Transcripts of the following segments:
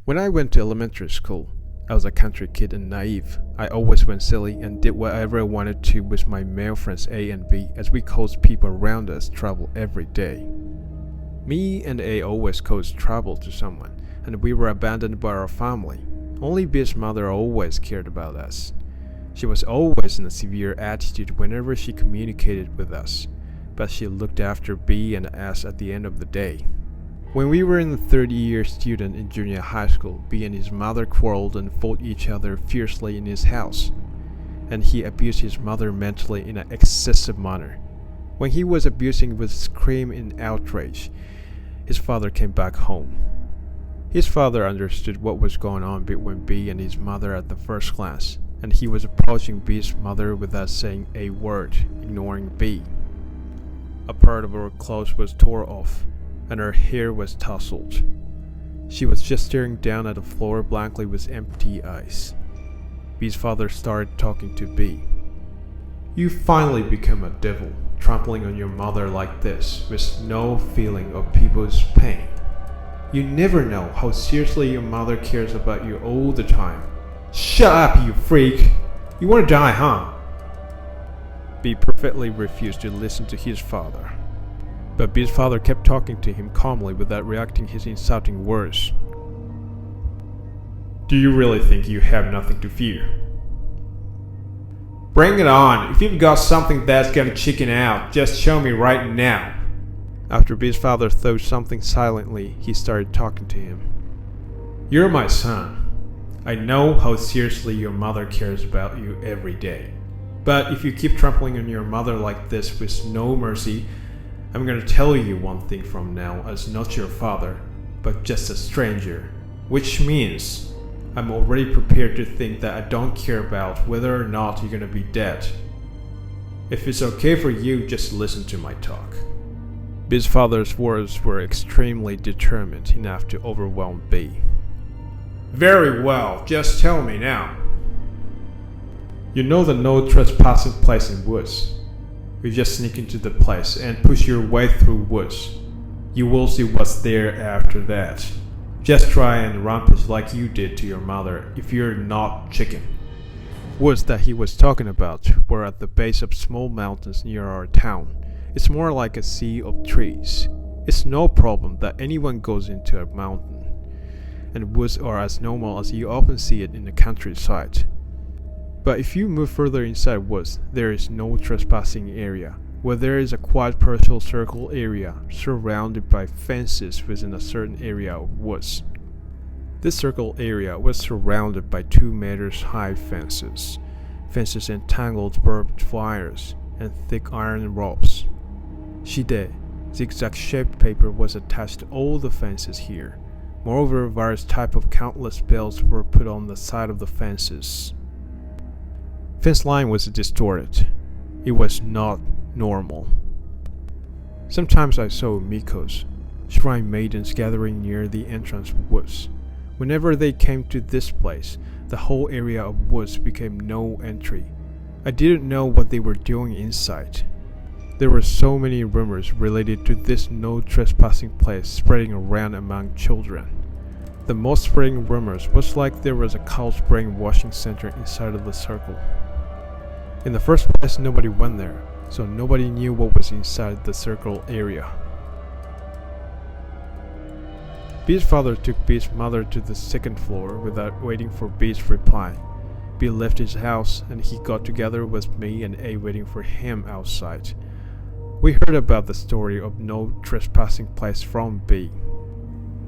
When I went to elementary school, I was a country kid and naive. I always went silly and did whatever I wanted to with my male friends A and B, as we caused people around us trouble every day. Me and A always caused trouble to someone, and we were abandoned by our family. Only B's mother always cared about us. She was always in a severe attitude whenever she communicated with us, but she looked after B and us at the end of the day. When we were in the third-year student in junior high school, B and his mother quarreled and fought each other fiercely in his house, and he abused his mother mentally in an excessive manner. When he was abusing with scream in outrage, his father came back home. His father understood what was going on between B and his mother at the first glance, and he was approaching B's mother without saying a word, ignoring B. A part of her clothes was torn off, and her hair was tousled. She was just staring down at the floor blankly with empty eyes. B's father started talking to B. "You finally become a devil, trampling on your mother like this, with no feeling of people's pain. You never know how seriously your mother cares about you all the time. Shut up, you freak! You want to die, huh?" B perfectly refused to listen to his father. But B's father kept talking to him calmly without reacting his insulting words. "Do you really think you have nothing to fear? Bring it on! If you've got something that's gonna chicken out, just show me right now." After B's father thought something silently, he started talking to him. "You're my son. I know how seriously your mother cares about you every day. But if you keep trampling on your mother like this with no mercy, I'm gonna tell you one thing from now as not your father, but just a stranger. Which means I'm already prepared to think that I don't care about whether or not you're gonna be dead. If it's okay for you, just listen to my talk." B's father's words were extremely determined enough to overwhelm B. "Very well, just tell me now. You know the no trespassing place in woods. You just sneak into the place and push your way through woods. You will see what's there after that. Just try and rampage like you did to your mother if you're not chicken." Woods that he was talking about were at the base of small mountains near our town. It's more like a sea of trees. It's no problem that anyone goes into a mountain, and woods are as normal as you often see it in the countryside. But if you move further inside woods, there is no trespassing area, where there is a quite partial circle area surrounded by fences within a certain area of woods. This circle area was surrounded by 2 meters high fences entangled barbed wires, and thick iron ropes. Shide, zigzag-shaped paper was attached to all the fences here. Moreover, various types of countless bells were put on the side of the fences. Fence line was distorted. It was not normal. Sometimes I saw Mikos, shrine maidens, gathering near the entrance woods. Whenever they came to this place, the whole area of woods became no entry. I didn't know what they were doing inside. There were so many rumors related to this no trespassing place spreading around among children. The most spreading rumors was like there was a cult brainwashing center inside of the circle. In the first place, nobody went there, so nobody knew what was inside the circle area. B's father took B's mother to the second floor without waiting for B's reply. B left his house and he got together with me and A waiting for him outside. We heard about the story of no trespassing place from B.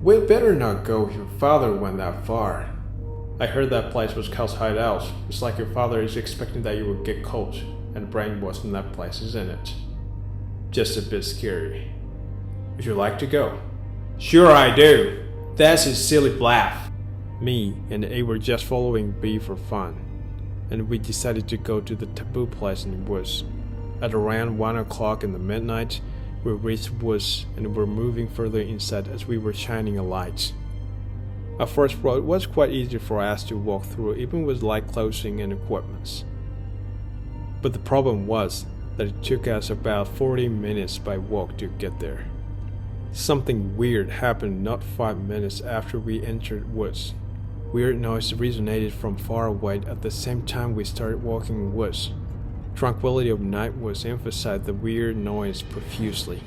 "We'd better not go if your father went that far. I heard that place was Cal's hideout. It's like your father is expecting that you will get caught and brainwashed in that place, isn't it? Just a bit scary. Would you like to go?" "Sure I do. That's his silly bluff." Me and A were just following B for fun, and we decided to go to the taboo place in the woods. At around 1 o'clock in the midnight, we reached woods and were moving further inside as we were shining a light. Our first road was quite easy for us to walk through even with light clothing and equipment. But the problem was that it took us about 40 minutes by walk to get there. Something weird happened not 5 minutes after we entered woods. Weird noise resonated from far away at the same time we started walking woods. Tranquility of night was emphasized the weird noise profusely.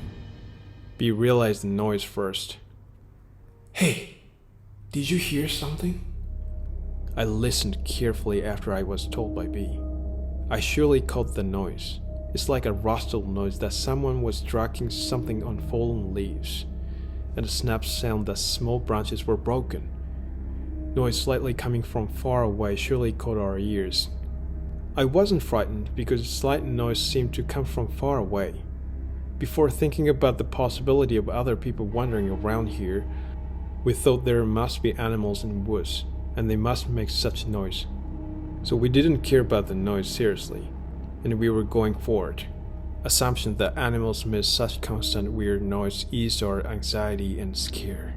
B realized the noise first. Hey, did you hear something? I listened carefully after I was told by B. I surely caught the noise. It's like a rustle noise that someone was dragging something on fallen leaves, and a snap sound that small branches were broken. Noise slightly coming from far away surely caught our ears. I wasn't frightened because the slight noise seemed to come from far away. Before thinking about the possibility of other people wandering around here, we thought there must be animals in the woods, and they must make such noise. So we didn't care about the noise seriously, and we were going forward. Assumption that animals make such constant weird noise eased our anxiety and scare.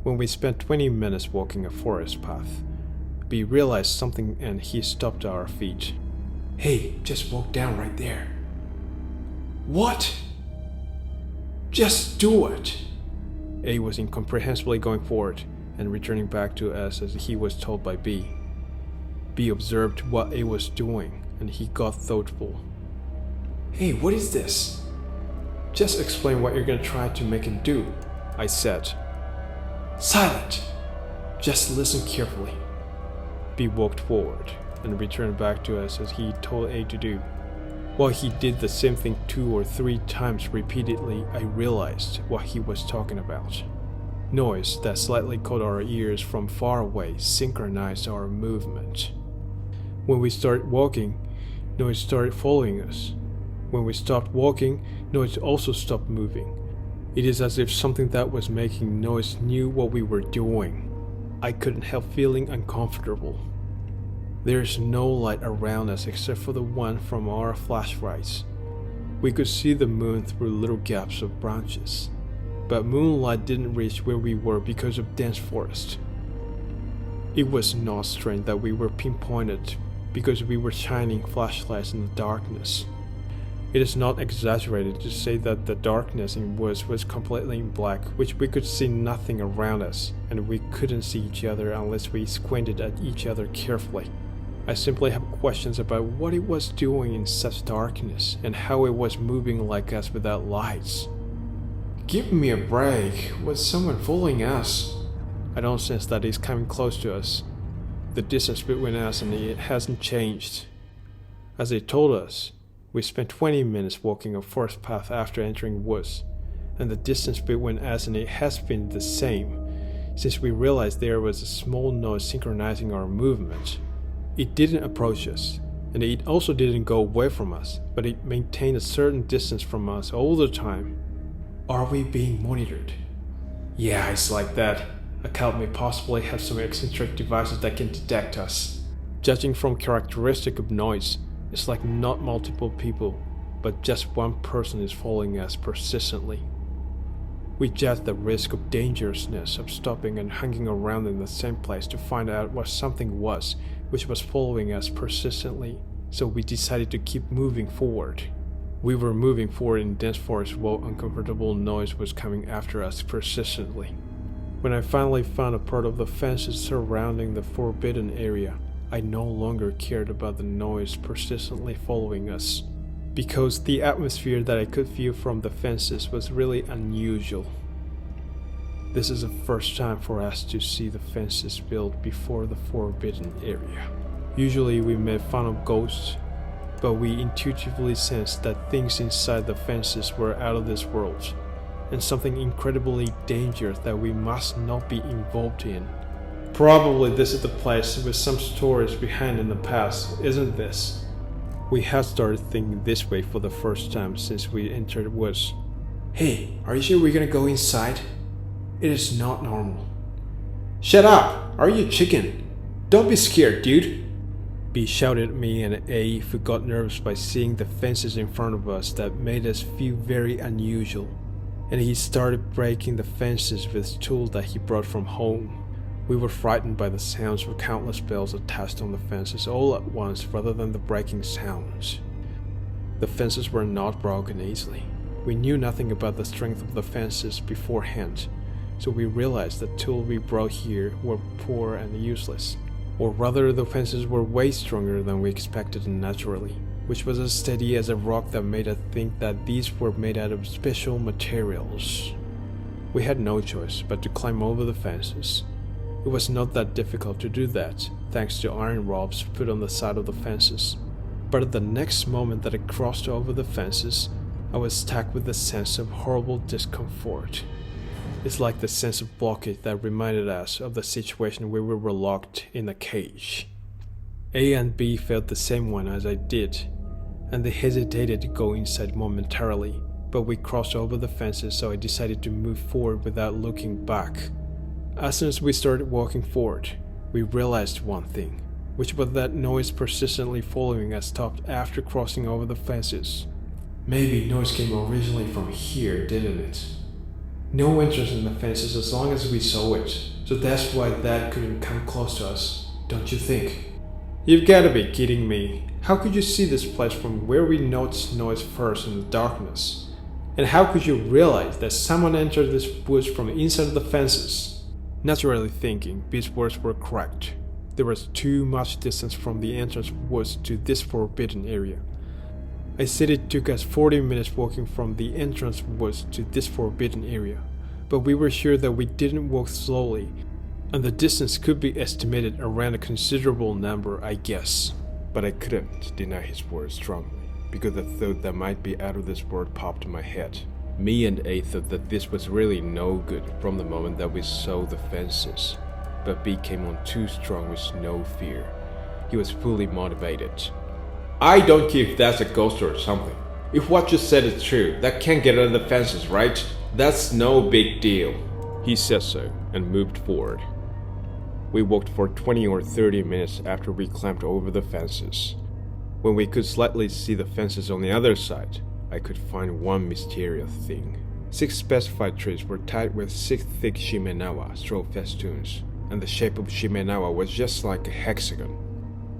When we spent 20 minutes walking a forest path, B realized something and he stopped at our feet. Hey, just walk down right there. What? Just do it! A was incomprehensibly going forward and returning back to us as he was told by B. B observed what A was doing and he got thoughtful. Hey, what is this? Just explain what you're gonna try to make him do, I said. Silent! Just listen carefully. B walked forward and returned back to us as he told A to do. While he did the same thing 2 or 3 times repeatedly, I realized what he was talking about. Noise that slightly caught our ears from far away synchronized our movement. When we started walking, noise started following us. When we stopped walking, noise also stopped moving. It is as if something that was making noise knew what we were doing. I couldn't help feeling uncomfortable. There is no light around us except for the one from our flashlights. We could see the moon through little gaps of branches, but moonlight didn't reach where we were because of dense forest. It was not strange that we were pinpointed because we were shining flashlights in the darkness. It is not exaggerated to say that the darkness in woods was completely black, which we could see nothing around us, and we couldn't see each other unless we squinted at each other carefully. I simply have questions about what it was doing in such darkness and how it was moving like us without lights. Give me a break. Was someone following us? I don't sense that it's coming close to us. The distance between us and it hasn't changed. As they told us, we spent 20 minutes walking a forest path after entering woods, and the distance between us and it has been the same since we realized there was a small noise synchronizing our movement. It didn't approach us, and it also didn't go away from us, but it maintained a certain distance from us all the time. Are we being monitored? Yeah, it's like that. A cult may possibly have some eccentric devices that can detect us. Judging from characteristic of noise, it's like not multiple people, but just one person is following us persistently. We judged the risk of dangerousness of stopping and hanging around in the same place to find out what something was which was following us persistently, so we decided to keep moving forward. We were moving forward in dense forest while uncomfortable noise was coming after us persistently. When I finally found a part of the fences surrounding the forbidden area, I no longer cared about the noise persistently following us, because the atmosphere that I could feel from the fences was really unusual. This is the first time for us to see the fences built before the forbidden area. Usually we made fun of ghosts, but we intuitively sensed that things inside the fences were out of this world, and something incredibly dangerous that we must not be involved in. Probably this is the place with some stories behind in the past, isn't this? We had started thinking this way for the first time since we entered the woods. Hey, are you sure we're gonna go inside? It is not normal. Shut up! Are you a chicken? Don't be scared, dude! B shouted at me, and A who got nervous by seeing the fences in front of us that made us feel very unusual, and he started breaking the fences with tools that he brought from home. We were frightened by the sounds of countless bells attached on the fences all at once rather than the breaking sounds. The fences were not broken easily. We knew nothing about the strength of the fences beforehand, so we realized the tools we brought here were poor and useless. Or rather, the fences were way stronger than we expected naturally, which was as steady as a rock that made us think that these were made out of special materials. We had no choice but to climb over the fences. It was not that difficult to do that, thanks to iron rods put on the side of the fences. But at the next moment that I crossed over the fences, I was struck with a sense of horrible discomfort. It's like the sense of blockage that reminded us of the situation where we were locked in a cage. A and B felt the same one as I did, and they hesitated to go inside momentarily, but we crossed over the fences, so I decided to move forward without looking back. As soon as we started walking forward, we realized one thing, which was that noise persistently following us stopped after crossing over the fences. Maybe noise came originally from here, didn't it? No entrance in the fences as long as we saw it, so that's why that couldn't come close to us, don't you think? You've gotta be kidding me. How could you see this place from where we noticed noise first in the darkness? And how could you realize that someone entered this woods from the inside of the fences? Naturally thinking, B's words were correct. There was too much distance from the entrance woods to this forbidden area. I said it took us 40 minutes walking from the entrance woods to this forbidden area, but we were sure that we didn't walk slowly, and the distance could be estimated around a considerable number, I guess. But I couldn't deny his words strongly, because the thought that might be out of this world popped in my head. Me and A thought that this was really no good from the moment that we saw the fences, but B came on too strong with no fear. He was fully motivated. I don't care if that's a ghost or something. If what you said is true, that can't get under the fences, right? That's no big deal. He said so and moved forward. We walked for 20 or 30 minutes after we climbed over the fences. When we could slightly see the fences on the other side, I could find one mysterious thing. 6 specified trees were tied with 6 thick shimenawa straw festoons, and the shape of shimenawa was just like a hexagon.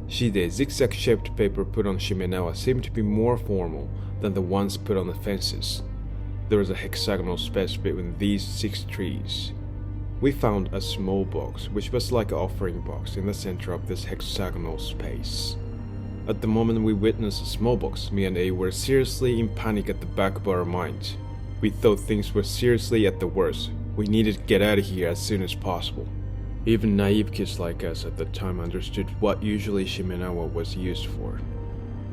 The zigzag-shaped paper put on shimenawa seemed to be more formal than the ones put on the fences. There was a hexagonal space between these 6 trees. We found a small box, which was like an offering box, in the center of this hexagonal space. At the moment we witnessed the small box, me and A were seriously in panic at the back of our minds. We thought things were seriously at the worst. We needed to get out of here as soon as possible. Even naive kids like us at the time understood what usually shimenawa was used for.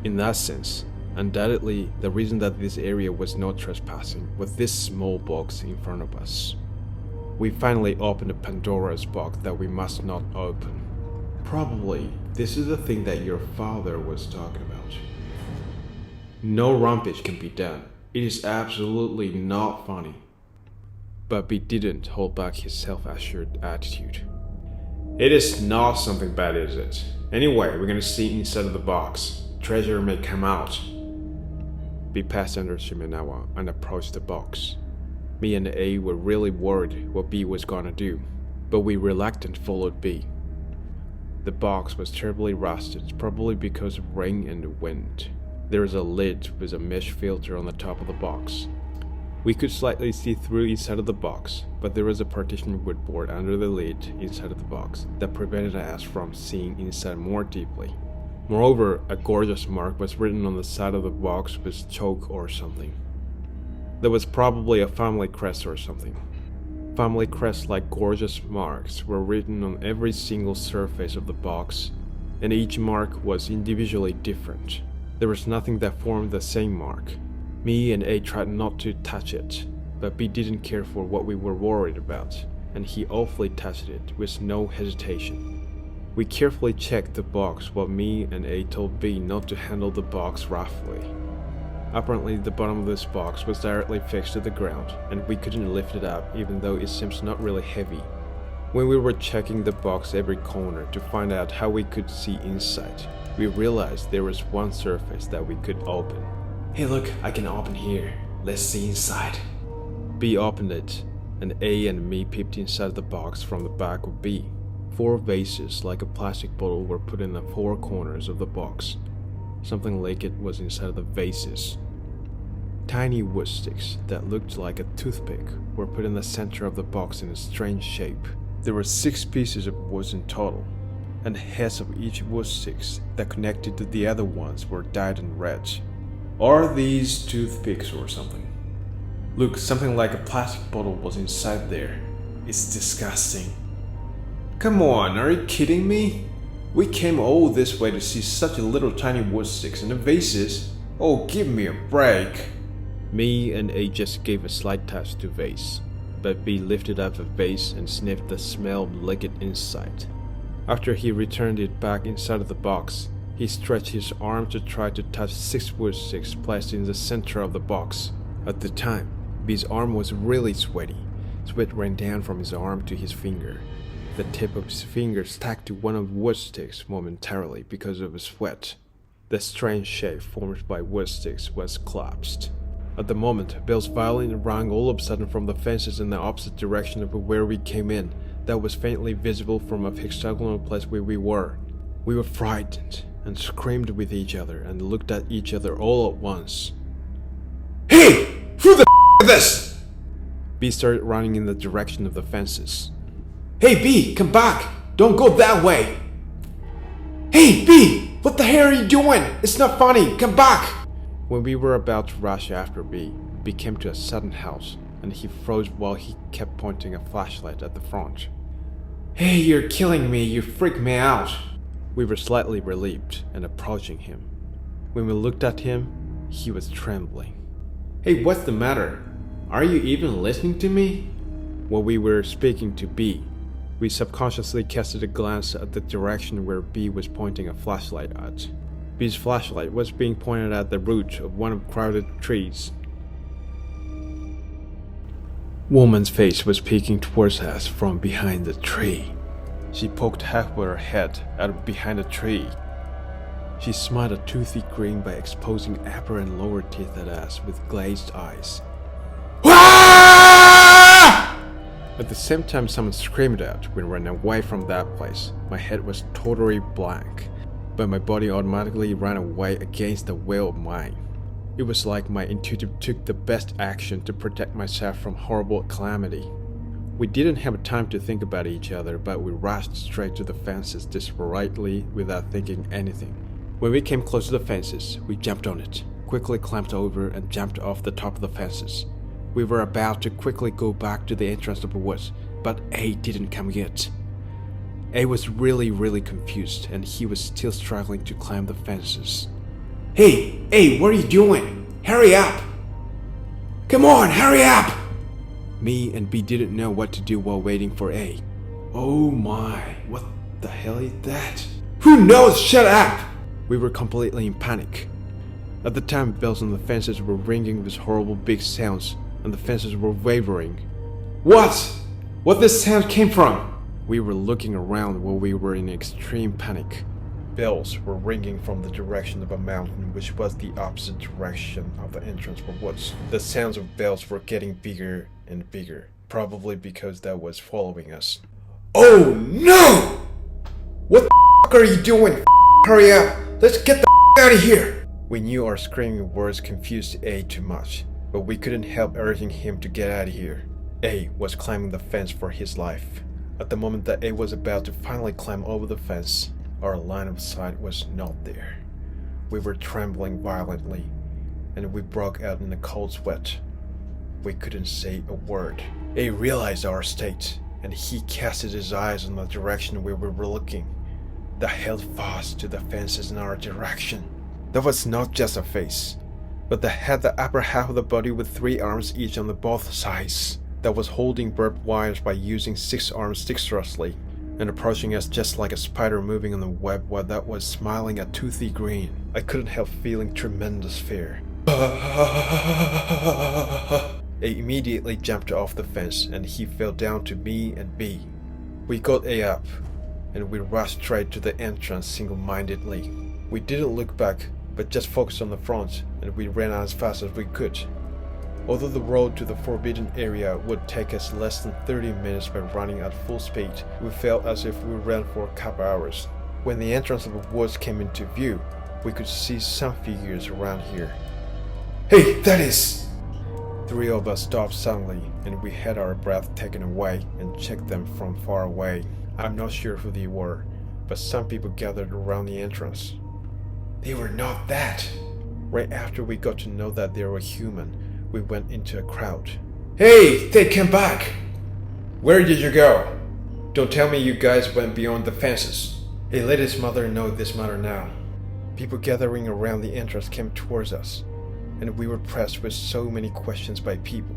In that sense, undoubtedly the reason that this area was not trespassing was this small box in front of us. We finally opened a Pandora's box that we must not open. Probably this is the thing that your father was talking about. No rampage can be done. It is absolutely not funny. But B didn't hold back his self-assured attitude. It is not something bad, is it? Anyway, we're gonna see inside of the box. Treasure may come out. B passed under shimenawa and approached the box. Me and A were really worried what B was gonna do, but we reluctantly followed B. The box was terribly rusted, probably because of rain and wind. There is a lid with a mesh filter on the top of the box. We could slightly see through inside of the box, but there was a partition wood board under the lid inside of the box that prevented us from seeing inside more deeply. Moreover, a gorgeous mark was written on the side of the box with chalk or something. There was probably a family crest or something. Family crests like gorgeous marks were written on every single surface of the box, and each mark was individually different. There was nothing that formed the same mark. Me and A tried not to touch it, but B didn't care for what we were worried about, and he awfully touched it with no hesitation. We carefully checked the box while me and A told B not to handle the box roughly. Apparently the bottom of this box was directly fixed to the ground, and we couldn't lift it up even though it seems not really heavy. When we were checking the box every corner to find out how we could see inside, we realized there was one surface that we could open. Hey look, I can open here. Let's see inside. B opened it, and A and me peeped inside the box from the back of B. 4 vases like a plastic bottle were put in the 4 corners of the box. Something like it was inside of the vases. Tiny wood sticks that looked like a toothpick were put in the center of the box in a strange shape. There were 6 pieces of wood in total, and the heads of each wood sticks that connected to the other ones were dyed in red. Are these toothpicks or something? Look, something like a plastic bottle was inside there. It's disgusting. Come on, are you kidding me? We came all this way to see such a little tiny wood sticks and the vases. Oh, give me a break. Me and A just gave a slight touch to vase, but B lifted up the vase and sniffed the smell of liquid inside. After he returned it back inside of the box, he stretched his arm to try to touch 6 wood sticks placed in the center of the box. At the time, B's arm was really sweaty. Sweat ran down from his arm to his finger. The tip of his finger stuck to one of the wood sticks momentarily because of the sweat. The strange shape formed by wood sticks was collapsed. At the moment, Bill's violin rang all of a sudden from the fences in the opposite direction of where we came in, that was faintly visible from a hexagonal place where we were. We were frightened and screamed with each other and looked at each other all at once. Hey! Who the is this? B started running in the direction of the fences. Hey B, come back! Don't go that way! Hey B! What the hell are you doing? It's not funny! Come back! When we were about to rush after B came to a sudden halt, and he froze while he kept pointing a flashlight at the front. Hey, you're killing me, you freaked me out. We were slightly relieved and approaching him. When we looked at him, he was trembling. Hey, what's the matter? Are you even listening to me? While we were speaking to B, we subconsciously casted a glance at the direction where B was pointing a flashlight at. B's flashlight was being pointed at the root of one of the crowded trees. Woman's face was peeking towards us from behind the tree. She poked half of her head out behind the tree. She smiled a toothy grin by exposing upper and lower teeth at us with glazed eyes. At the same time, someone screamed out. We ran away from that place. My head was totally blank, but my body automatically ran away against the will of mine. It was like my intuitive took the best action to protect myself from horrible calamity. We didn't have time to think about each other, but we rushed straight to the fences desperately without thinking anything. When we came close to the fences, we jumped on it, quickly climbed over and jumped off the top of the fences. We were about to quickly go back to the entrance of the woods, but A didn't come yet. A was really confused, and he was still struggling to climb the fences. Hey, what are you doing? Hurry up! Come on, hurry up! Me and B didn't know what to do while waiting for A. Oh my, what the hell is that? Who knows? Shut up! We were completely in panic. At the time, bells on the fences were ringing with horrible big sounds, and the fences were wavering. What this sound came from? We were looking around while we were in extreme panic. Bells were ringing from the direction of a mountain, which was the opposite direction of the entrance for woods. The sounds of bells were getting bigger and bigger, probably because that was following us. Oh no! What the are you doing? Hurry up! Let's get the out of here! We knew our screaming words confused A too much, but we couldn't help urging him to get out of here. A was climbing the fence for his life. At the moment that A was about to finally climb over the fence, our line of sight was not there. We were trembling violently, and we broke out in a cold sweat. We couldn't say a word. A realized our state, and he casted his eyes in the direction where we were looking. They held fast to the fences in our direction. That was not just a face, but they had the upper half of the body with 3 arms each on the both sides, that was holding barbed wires by using 6 arms dexterously, and approaching us just like a spider moving on the web while that was smiling a toothy grin. I couldn't help feeling tremendous fear. A immediately jumped off the fence and he fell down to me and B. We got A up, and we rushed straight to the entrance single-mindedly. We didn't look back, but just focused on the front, and we ran as fast as we could. Although the road to the forbidden area would take us less than 30 minutes by running at full speed, we felt as if we ran for a couple hours. When the entrance of the woods came into view, we could see some figures around here. Hey, that is... Three of us stopped suddenly, and we had our breath taken away and checked them from far away. I'm not sure who they were, but some people gathered around the entrance. They were not that. Right after we got to know that they were human, we went into a crowd. Hey, they came back! Where did you go? Don't tell me you guys went beyond the fences. Hey, let his mother know this matter now. People gathering around the entrance came towards us, and we were pressed with so many questions by people.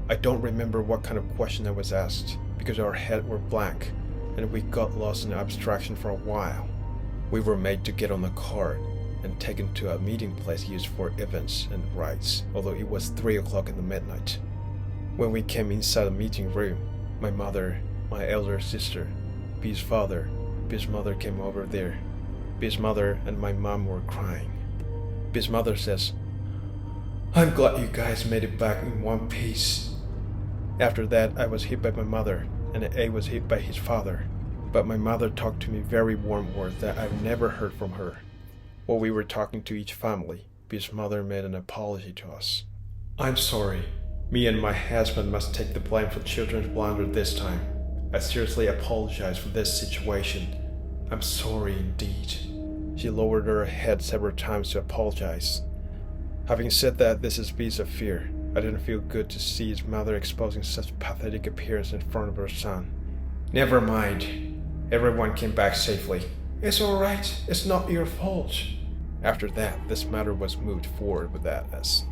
I don't remember what kind of question I was asked, because our heads were blank, and we got lost in abstraction for a while. We were made to get on a car and taken to a meeting place used for events and rites, although it was 3 o'clock in the midnight. When we came inside the meeting room, my mother, my elder sister, B's father, B's mother came over there. B's mother and my mom were crying. B's mother says, I'm glad you guys made it back in one piece. After that, I was hit by my mother, and A was hit by his father. But my mother talked to me very warm words that I've never heard from her. While we were talking to each family, B's mother made an apology to us. I'm sorry. Me and my husband must take the blame for children's blunder this time. I seriously apologize for this situation. I'm sorry indeed. She lowered her head several times to apologize. Having said that, this is B's affair. I didn't feel good to see his mother exposing such pathetic appearance in front of her son. Never mind. Everyone came back safely. It's alright. It's not your fault. After that, this matter was moved forward without us.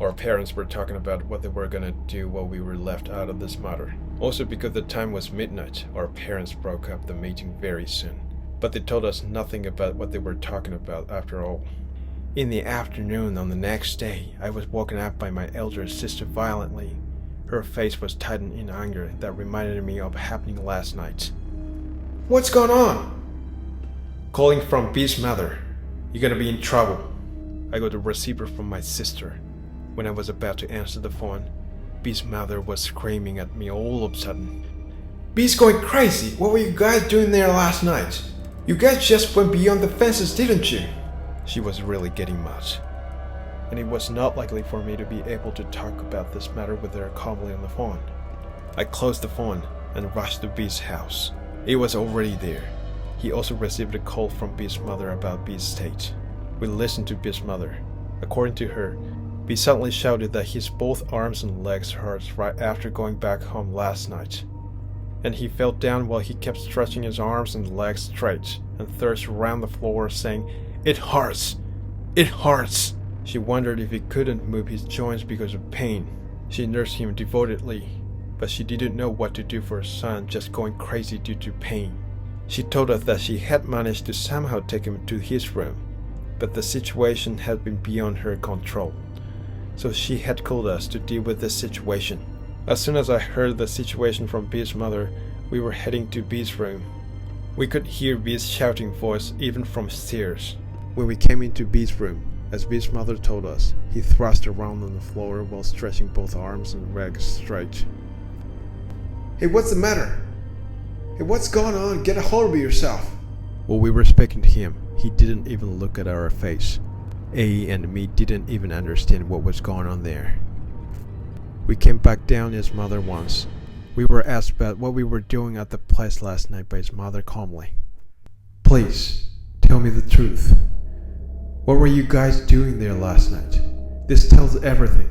Our parents were talking about what they were gonna do while we were left out of this matter. Also because the time was midnight, our parents broke up the meeting very soon. But they told us nothing about what they were talking about after all. In the afternoon on the next day, I was woken up by my elder sister violently. Her face was tightened in anger that reminded me of happening last night. What's going on? Calling from B's mother. You're gonna be in trouble. I got the receiver from my sister. When I was about to answer the phone, B's mother was screaming at me all of a sudden. B's going crazy. What were you guys doing there last night? You guys just went beyond the fences, didn't you? She was really getting mad. And it was not likely for me to be able to talk about this matter with her calmly on the phone. I closed the phone and rushed to B's house. It was already there. He also received a call from B's mother about B's state. We listened to B's mother. According to her, B suddenly shouted that his both arms and legs hurt right after going back home last night. And he fell down while he kept stretching his arms and legs straight and thirst around the floor saying, It hurts! It hurts! She wondered if he couldn't move his joints because of pain. She nursed him devotedly, but she didn't know what to do for her son just going crazy due to pain. She told us that she had managed to somehow take him to his room, but the situation had been beyond her control. So she had called us to deal with this situation. As soon as I heard the situation from B's mother, we were heading to B's room. We could hear B's shouting voice even from stairs. When we came into B's room, as B's mother told us, he thrust around on the floor while stretching both arms and legs straight. Hey, what's the matter? Hey, what's going on? Get a hold of yourself. While we were speaking to him, he didn't even look at our face. A and me didn't even understand what was going on there. We came back down his mother once. We were asked about what we were doing at the place last night by his mother calmly. Please, tell me the truth. What were you guys doing there last night? This tells everything.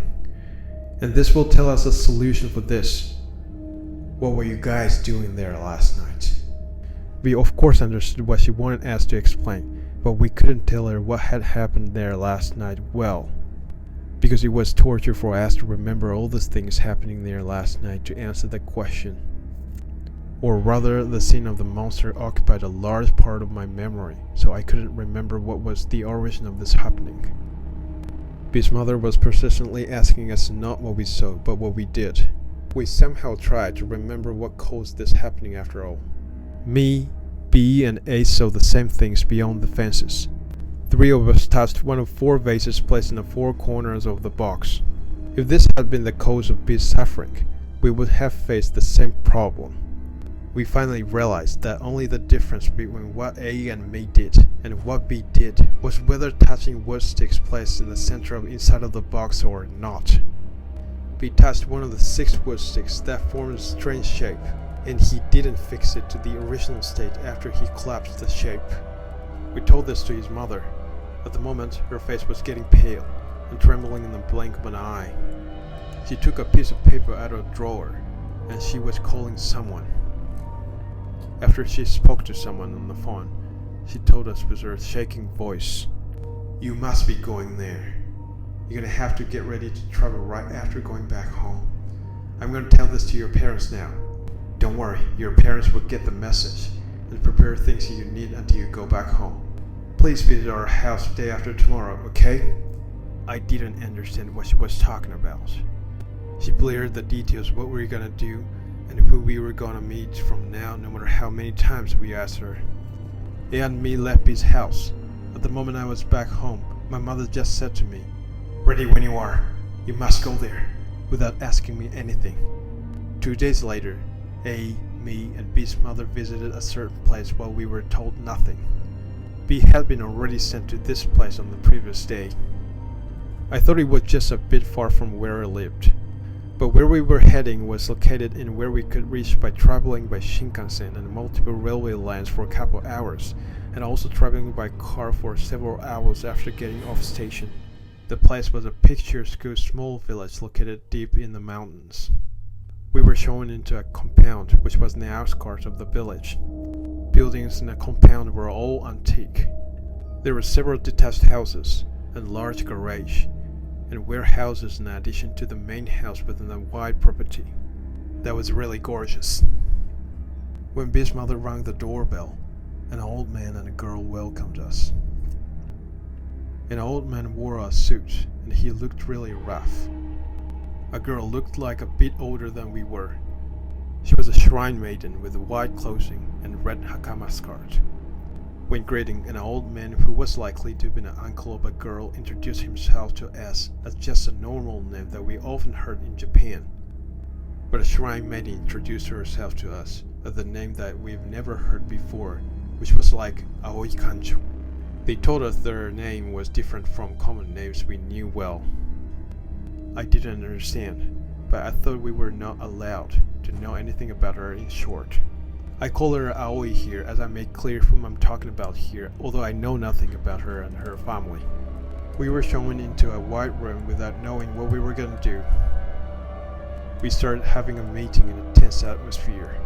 And this will tell us a solution for this. What were you guys doing there last night? We of course understood what she wanted us to explain, but we couldn't tell her what had happened there last night well, because it was torture for us to remember all these things happening there last night to answer the question. Or rather, the scene of the monster occupied a large part of my memory, so I couldn't remember what was the origin of this happening. B's mother was persistently asking us not what we saw, but what we did. We somehow tried to remember what caused this happening after all. Me, B, and A saw the same things beyond the fences. 3 of us touched one of 4 vases placed in the 4 corners of the box. If this had been the cause of B's suffering, we would have faced the same problem. We finally realized that only the difference between what A and me did and what B did was whether touching wood sticks placed in the center of inside of the box or not. B touched one of the 6 wood sticks that formed a strange shape, and he didn't fix it to the original state after he collapsed the shape. We told this to his mother. At the moment, her face was getting pale and trembling in the blink of an eye. She took a piece of paper out of a drawer, and she was calling someone. After she spoke to someone on the phone, she told us with her shaking voice, "You must be going there. You're gonna have to get ready to travel right after going back home. I'm gonna tell this to your parents now. Don't worry, your parents will get the message and prepare things you need until you go back home. Please visit our house day after tomorrow, okay?" I didn't understand what she was talking about. She blared the details of what we were gonna do and who we were gonna meet from now, no matter how many times we asked her. A and me left B's house. At the moment I was back home, my mother just said to me, "Ready when you are. You must go there," without asking me anything. 2 days later, A, me, and B's mother visited a certain place while we were told nothing. B had been already sent to this place on the previous day. I thought it was just a bit far from where I lived, but where we were heading was located in where we could reach by traveling by Shinkansen and multiple railway lines for a couple hours, and also traveling by car for several hours after getting off station. The place was a picturesque small village located deep in the mountains. We were shown into a compound which was in the outskirts of the village. Buildings in the compound were all antique. There were several detached houses, and large garage, and warehouses in addition to the main house within the wide property. That was really gorgeous. When B's mother rang the doorbell, an old man and a girl welcomed us. An old man wore a suit, and he looked really rough. A girl looked like a bit older than we were. She was a shrine maiden with white clothing and red hakama skirt. When greeting, an old man who was likely to have been an uncle of a girl introduced himself to us as just a normal name that we often heard in Japan. But a shrine maiden introduced herself to us as the name that we've never heard before, which was like Aoi Kancho. They told us their name was different from common names we knew well. I didn't understand, but I thought we were not allowed to know anything about her in short. I call her Aoi here as I make clear whom I'm talking about here, although I know nothing about her and her family. We were shown into a wide room without knowing what we were gonna do. We started having a meeting in a tense atmosphere.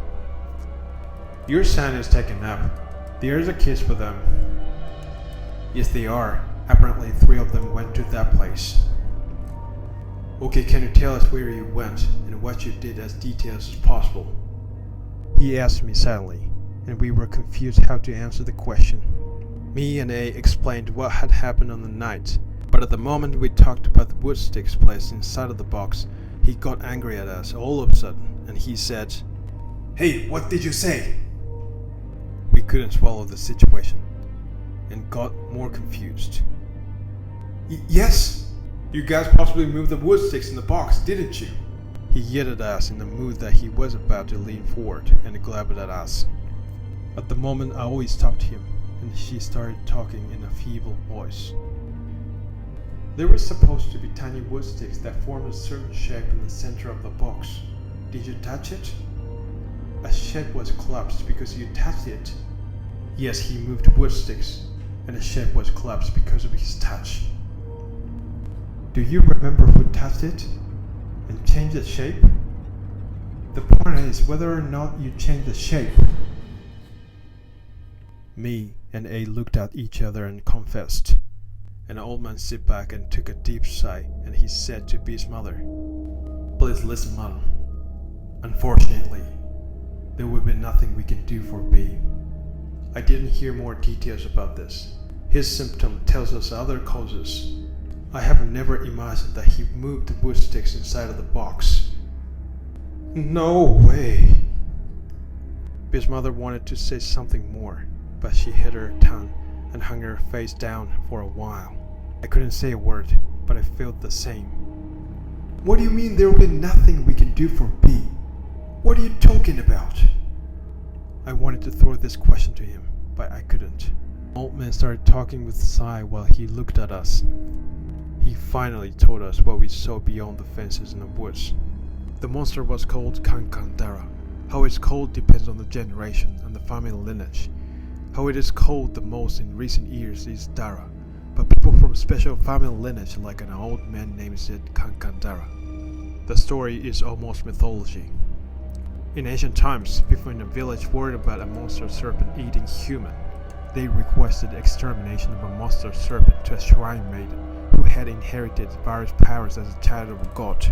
"Your son is taken up. There's a kiss for them." "Yes, they are. Apparently 3 of them went to that place." "Okay, can you tell us where you went and what you did as detailed as possible?" He asked me silently, and we were confused how to answer the question. Me and A explained what had happened on the night, but at the moment we talked about the wood sticks placed inside of the box, he got angry at us all of a sudden, and he said, "Hey, what did you say?" We couldn't swallow the situation, and got more confused. "Yes? You guys possibly moved the wood sticks in the box, didn't you?" He yelled at us in the mood that he was about to lean forward and grab at us. At the moment I always stopped him, and she started talking in a feeble voice. "There were supposed to be tiny wood sticks that formed a certain shape in the center of the box. Did you touch it?" "A shape was collapsed because you touched it." "Yes, he moved wood sticks, and the shape was collapsed because of his touch." "Do you remember who touched it and changed the shape?" "The point is whether or not you changed the shape." Me and A looked at each other and confessed. An old man sat back and took a deep sigh, and he said to B's mother, "Please listen, Mom. Unfortunately, there will be nothing we can do for B." I didn't hear more details about this. His symptom tells us other causes. I have never imagined that he moved the wood sticks inside of the box. "No way!" B's mother wanted to say something more, but she hid her tongue and hung her face down for a while. I couldn't say a word, but I felt the same. "What do you mean there will be nothing we can do for B? What are you talking about?" I wanted to throw this question to him, but I couldn't. The old man started talking with a sigh while he looked at us. He finally told us what we saw beyond the fences in the woods. The monster was called Kankandara. How it's called depends on the generation and the family lineage. How it is called the most in recent years is Dara, but people from special family lineage like an old man names it Kankandara. The story is almost mythology. In ancient times, people in a village worried about a monster serpent eating human. They requested extermination of a monster serpent to a shrine maiden who had inherited various powers as a child of a god.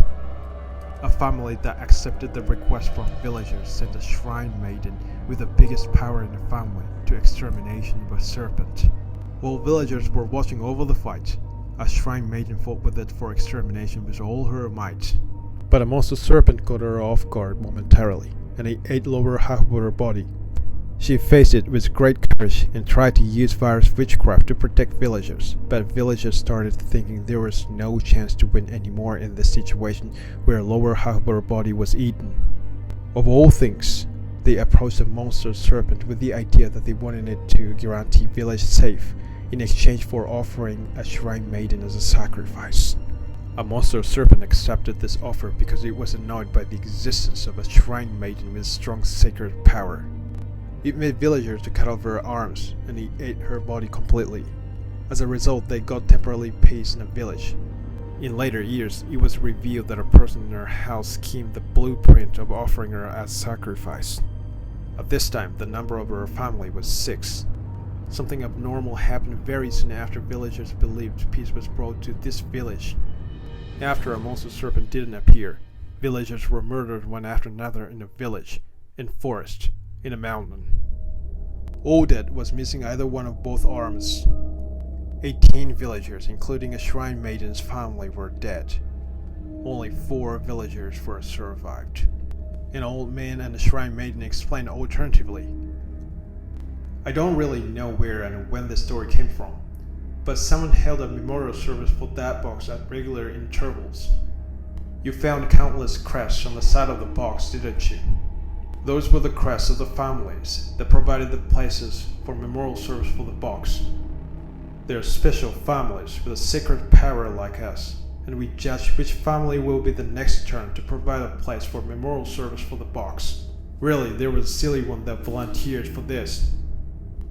A family that accepted the request from villagers sent a shrine maiden with the biggest power in the family to extermination of a serpent. While villagers were watching over the fight, a shrine maiden fought with it for extermination with all her might. But a monster serpent caught her off guard momentarily, and it ate lower half of her body. She faced it with great courage and tried to use various witchcraft to protect villagers, but villagers started thinking there was no chance to win anymore in this situation where lower half of her body was eaten. Of all things, they approached the monster serpent with the idea that they wanted it to guarantee village safe in exchange for offering a shrine maiden as a sacrifice. A monster serpent accepted this offer because it was annoyed by the existence of a shrine maiden with strong sacred power. It made villagers to cut off her arms, and it ate her body completely. As a result, they got temporary peace in the village. In later years, it was revealed that a person in her house schemed the blueprint of offering her as sacrifice. At this time, the number of her family was 6. Something abnormal happened very soon after villagers believed peace was brought to this village. After a monster serpent didn't appear, villagers were murdered one after another in the village, in forest, in a mountain. All dead was missing either one of both arms. 18 villagers, including a shrine maiden's family, were dead. Only 4 villagers were survived. An old man and a shrine maiden explained alternatively. I don't really know where and when this story came from, but someone held a memorial service for that box at regular intervals. You found countless crests on the side of the box, didn't you? Those were the crests of the families that provided the places for memorial service for the box. They are special families with a sacred power like us, and we judge which family will be the next turn to provide a place for memorial service for the box. Really, there was a silly one that volunteered for this.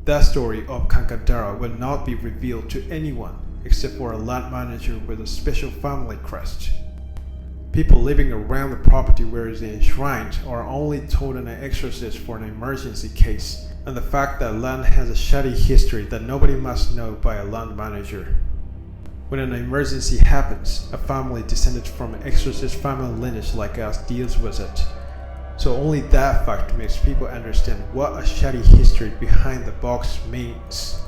That story of Kankandara will not be revealed to anyone except for a land manager with a special family crest. People living around the property where it is enshrined are only told an exorcist for an emergency case, and the fact that land has a shady history that nobody must know by a land manager. When an emergency happens, a family descended from an exorcist family lineage like us deals with it. So only that fact makes people understand what a shady history behind the box means.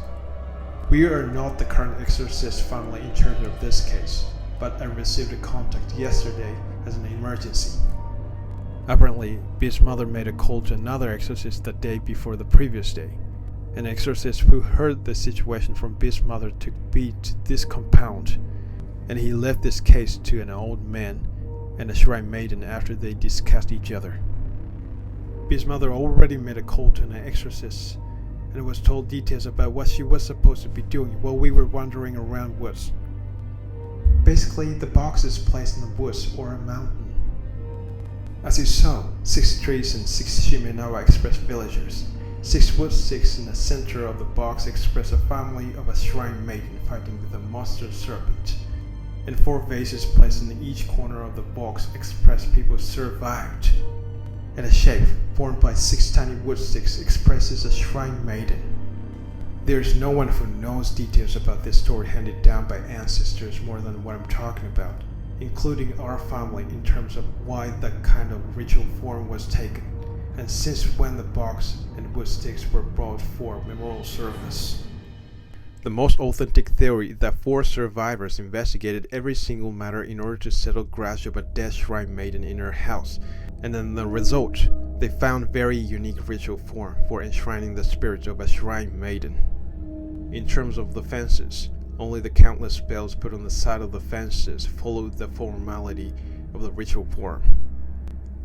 We are not the current exorcist family in charge of this case, but I received a contact yesterday as an emergency. Apparently, B's mother made a call to another exorcist the day before the previous day. An exorcist who heard the situation from B's mother took B to this compound, and he left this case to an old man and a shrine maiden after they discussed each other. B's mother already made a call to an exorcist and was told details about what she was supposed to be doing while we were wandering around woods. Basically, the box is placed in the woods or a mountain. As you saw, 6 trees and 6 Shimenawa express villagers. 6 wood sticks in the center of the box express a family of a shrine maiden fighting with a monster serpent. And 4 vases placed in each corner of the box express people survived. And a shape formed by 6 tiny wood sticks expresses a shrine maiden. There is no one who knows details about this story handed down by ancestors more than what I'm talking about, including our family in terms of why that kind of ritual form was taken, and since when the box and wood sticks were brought for memorial service. The most authentic theory is that 4 survivors investigated every single matter in order to settle grudge of a dead shrine maiden in her house, and in the result, they found very unique ritual form for enshrining the spirit of a shrine maiden. In terms of the fences, only the countless spells put on the side of the fences followed the formality of the ritual form.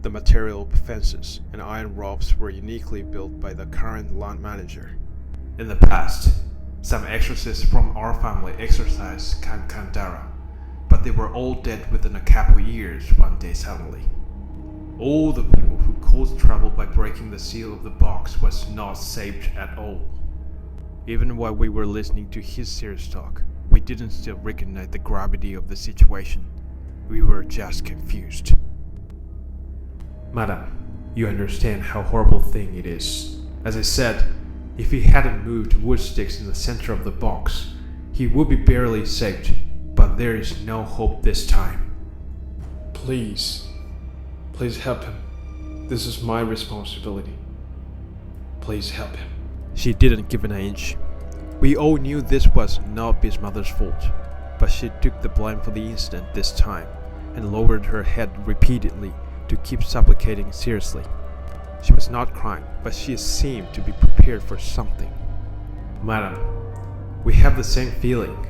The material fences and iron ropes were uniquely built by the current land manager. In the past, some exorcists from our family exorcised Kankandara, but they were all dead within a couple years one day suddenly. All the people who caused trouble by breaking the seal of the box was not saved at all. Even while we were listening to his serious talk, we didn't still recognize the gravity of the situation. We were just confused. Madam, you understand how horrible thing it is. As I said, if he hadn't moved wood sticks in the center of the box, he would be barely saved, but there is no hope this time. Please help him. This is my responsibility. Please help him. She didn't give an inch. We all knew this was not B's mother's fault, but she took the blame for the incident this time and lowered her head repeatedly to keep supplicating seriously. She was not crying, but she seemed to be prepared for something. Madam, we have the same feeling.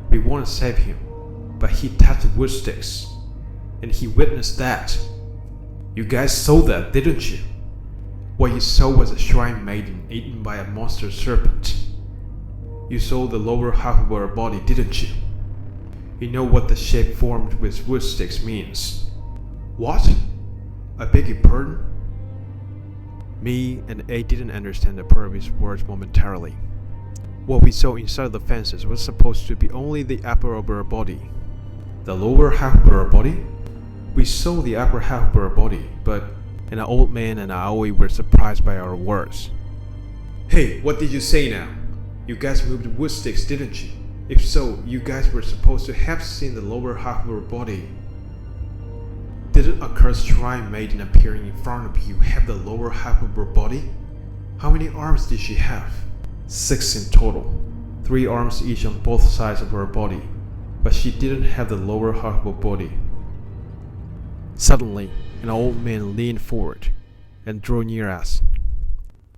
We want to save him, but he touched wood sticks, and he witnessed that. You guys saw that, didn't you? What you saw was a shrine maiden eaten by a monster serpent. You saw the lower half of her body, didn't you? You know what the shape formed with wood sticks means. What? I beg your pardon? Me and A didn't understand the part of his words momentarily. What we saw inside the fences was supposed to be only the upper of her body. The lower half of her body? We saw the upper half of her body, but an old man and Aoi were surprised by our words. Hey, what did you say now? You guys moved wood sticks, didn't you? If so, you guys were supposed to have seen the lower half of her body. Didn't a cursed shrine maiden appearing in front of you have the lower half of her body? How many arms did she have? 6 in total. 3 arms each on both sides of her body, but she didn't have the lower half of her body. Suddenly, an old man leaned forward and drew near us.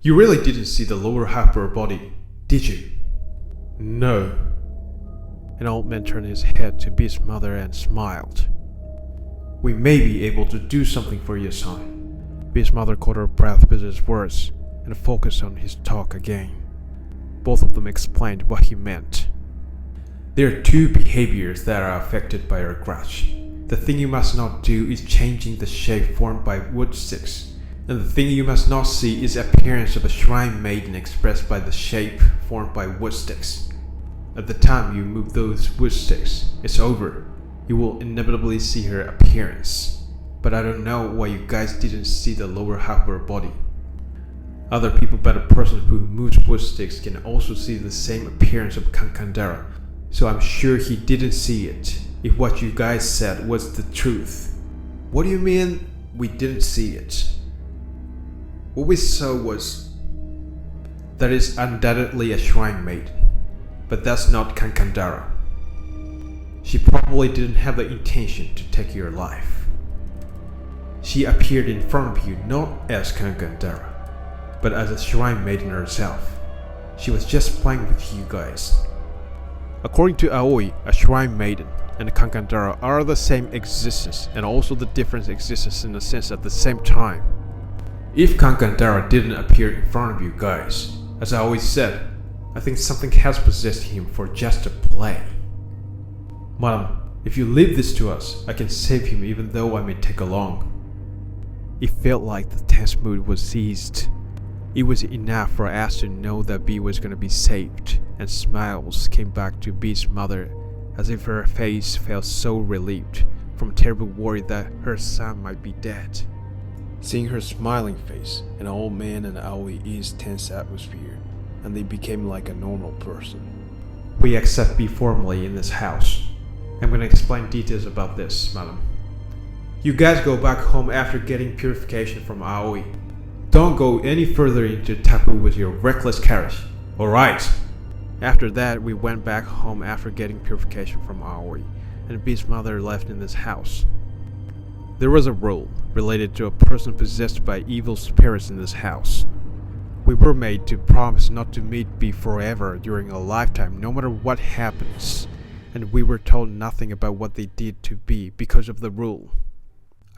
You really didn't see the lower half of her body, did you? No. An old man turned his head to B's mother and smiled. We may be able to do something for your son. B's mother caught her breath with his words and focused on his talk again. Both of them explained what he meant. There are 2 behaviors that are affected by your grudge. The thing you must not do is changing the shape formed by wood sticks, and the thing you must not see is the appearance of a shrine maiden expressed by the shape formed by wood sticks. At the time you move those wood sticks, it's over. You will inevitably see her appearance. But I don't know why you guys didn't see the lower half of her body. Other people but a person who moves wood sticks can also see the same appearance of Kankandara, so I'm sure he didn't see it, if what you guys said was the truth. What do you mean, we didn't see it? What we saw was... That is undoubtedly a shrine maiden, but that's not Kankandara. She probably didn't have the intention to take your life. She appeared in front of you not as Kankandara, but as a shrine maiden herself. She was just playing with you guys. According to Aoi, a shrine maiden and a Kankandara are the same existence, and also the different existence in a sense at the same time. If Kankandara didn't appear in front of you guys, as I always said, I think something has possessed him for just a play. Madam, if you leave this to us, I can save him even though I may take along. It felt like the tense mood was eased. It was enough for us to know that B was going to be saved, and smiles came back to B's mother as if her face felt so relieved from terrible worry that her son might be dead. Seeing her smiling face, an old man and Aoi eased tense atmosphere, and they became like a normal person. We accept B formally in this house. I'm going to explain details about this, madam. You guys go back home after getting purification from Aoi. Don't go any further into taboo with your reckless carriage, alright? After that, we went back home after getting purification from Aoi, and B's mother left in this house. There was a rule related to a person possessed by evil spirits in this house. We were made to promise not to meet B forever during a lifetime, no matter what happens. And we were told nothing about what they did to B because of the rule.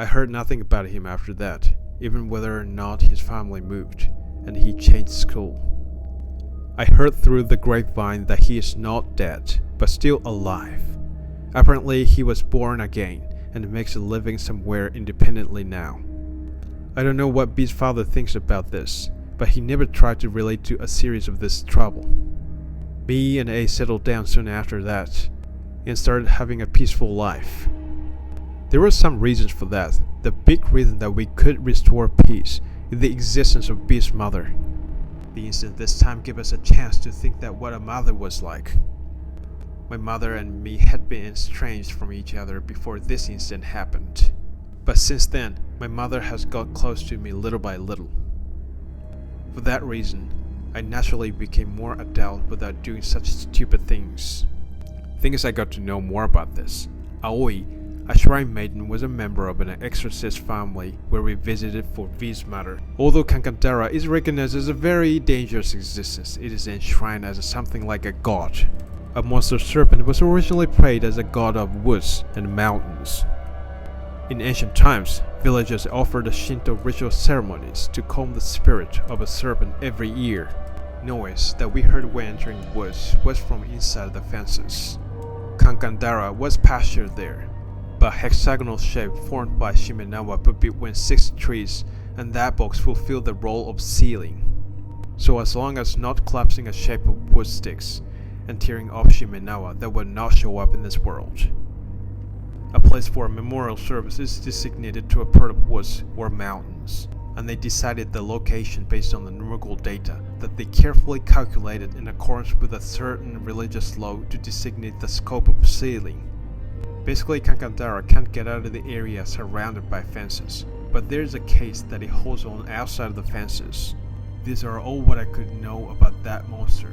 I heard nothing about him after that, even whether or not his family moved, and he changed school. I heard through the grapevine that he is not dead, but still alive. Apparently he was born again, and makes a living somewhere independently now. I don't know what B's father thinks about this, but he never tried to relate to a series of this trouble. Me and A settled down soon after that, and started having a peaceful life. There were some reasons for that. The big reason that we could restore peace is the existence of B's mother. The incident this time gave us a chance to think that what a mother was like. My mother and me had been estranged from each other before this incident happened. But since then, my mother has got close to me little by little. For that reason, I naturally became more adult without doing such stupid things. Thing is, I got to know more about this. Aoi, a shrine maiden, was a member of an exorcist family where we visited for V's mother. Although Kankandara is recognized as a very dangerous existence, it is enshrined as something like a god. A monster serpent was originally prayed as a god of woods and mountains. In ancient times, villagers offered the Shinto ritual ceremonies to calm the spirit of a serpent every year. Noise that we heard when entering woods was from inside the fences. Kankandara was pastured there, but hexagonal shape formed by Shimenawa put between 6 trees, and that box fulfilled the role of ceiling. So as long as not collapsing a shape of wood sticks and tearing off Shimenawa, that would not show up in this world. A place for a memorial service is designated to a part of woods or mountains, and they decided the location based on the numerical data that they carefully calculated in accordance with a certain religious law to designate the scope of ceiling. Basically, Kankandara can't get out of the area surrounded by fences, but there's a case that it holds on outside of the fences. These are all what I could know about that monster.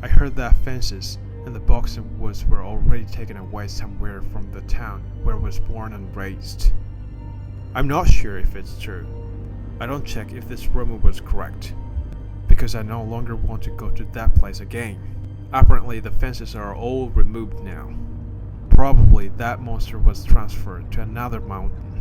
I heard that fences and the box of woods were already taken away somewhere from the town where I was born and raised. I'm not sure if it's true. I don't check if this rumor was correct, because I no longer want to go to that place again. Apparently the fences are all removed now. Probably that monster was transferred to another mountain.